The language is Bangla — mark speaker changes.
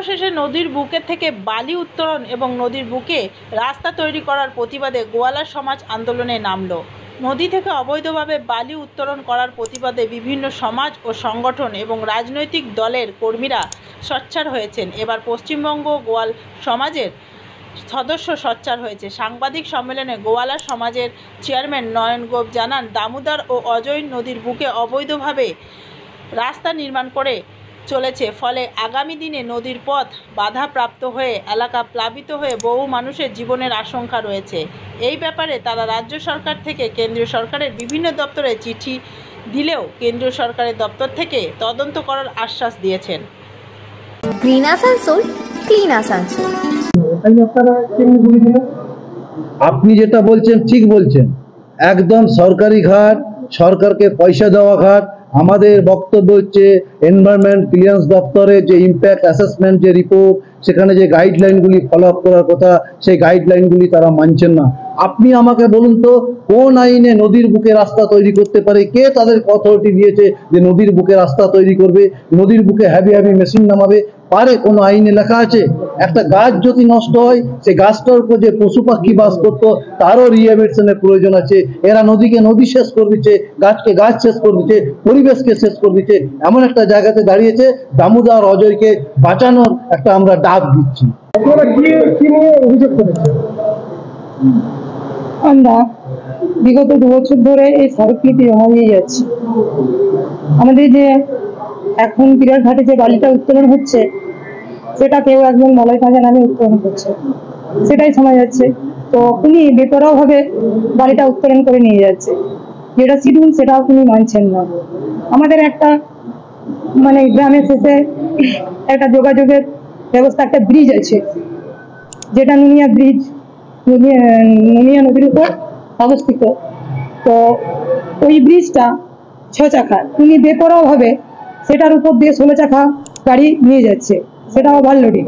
Speaker 1: অবশেষে নদীর বুকে থেকে বালি উত্তোলন এবং নদীর বুকে রাস্তা তৈরি করার প্রতিবাদে গোয়ালা সমাজ আন্দোলনে নামল। নদী থেকে অবৈধভাবে বালি উত্তোলন করার প্রতিবাদে বিভিন্ন সমাজ ও সংগঠন এবং রাজনৈতিক দলের কর্মীরা সোচ্চার হয়েছেন। এবার পশ্চিমবঙ্গ গোয়াল সমাজের সদস্য সোচ্চার হয়েছে। সাংবাদিক সম্মেলনে গোয়ালা সমাজের চেয়ারম্যান নয়ন গোপ জানান, দামোদর ও অজয় নদীর বুকে অবৈধভাবে রাস্তা নির্মাণ করে চলেছে, ফলে আগামী দিনে নদীর পথ বাধাপ্রাপ্ত হয়ে এলাকা প্লাবিত হয়ে বহু মানুষের জীবনের আশঙ্কা রয়েছে। এই ব্যাপারে তারা রাজ্য সরকার থেকে কেন্দ্রীয় সরকারের বিভিন্ন দপ্তরে চিঠি দিলেও কেন্দ্রীয় সরকারের দপ্তর থেকে তদন্ত করার আশ্বাস দিয়েছেন।
Speaker 2: Green Asansol, clean Asansol.
Speaker 3: আপনি যেটা বলছেন ঠিক বলছেন, একদম সরকারি ঘাট, সরকারকে পয়সা দেওয়া ঘাট। আমাদের বক্তব্য হচ্ছে এনভায়রনমেন্ট ক্লিয়ারেন্স দপ্তরে যে ইম্প্যাক্ট অ্যাসেসমেন্ট যে রিপোর্ট, সেখানে যে গাইডলাইনগুলি ফলো আপ করার কথা, সেই গাইডলাইনগুলি তারা মানছেন না। আপনি আমাকে বলুন তো, কোন আইনে নদীর বুকে রাস্তা তৈরি করতে পারে? কে তাদের অথরিটি দিয়েছে যে নদীর বুকে রাস্তা তৈরি করবে, নদীর বুকে হ্যাভি মেশিন নামাবে? পারে? কোনো আইনে লেখা আছে? একটা গাছ যদি নষ্ট হয়, সেই গাছটার উপর যে পশু পাখি বাস করতো তারও রিহ্যাবিলিটেশনের প্রয়োজন আছে। এরা নদীকে নদী শেষ করে দিচ্ছে, গাছকে গাছ শেষ করে দিচ্ছে, পরিবেশকে শেষ করে দিচ্ছে। এমন একটা জায়গাতে দাঁড়িয়েছে, দামোদর অজয়কে বাঁচানোর একটা আমরা ডাক দিচ্ছি।
Speaker 4: আমরা বিগত 2 বছর ধরে এই স্মারকলিপি জমা দিয়ে যাচ্ছি। আমাদের যে এখন পিলার ঘাটে যে বালিটা উত্তোলন হচ্ছে, সেটা কেউ একজন মলয় কাজা নামে উত্তোলন করছে, সেটাই শোনা যাচ্ছে। তো উনি বেপরোয়াভাবে বালিটা উত্তোলন করে নিয়ে যাচ্ছে, যেটা শিডিউল সেটাও উনি মানছেন না। আমাদের একটা গ্রামের শেষে একটা যোগাযোগের ব্যবস্থা, একটা ব্রিজ আছে, যেটা নুনিয়া ব্রিজ, নুনিয়া নদীর উপর অবস্থিত। তো ওই ব্রিজটা 6 চাকা, উনি বেপরোয়াভাবে সেটার উপর দিয়ে 16 চাকা গাড়ি নিয়ে যাচ্ছে, সেটা ওভারলোডিং।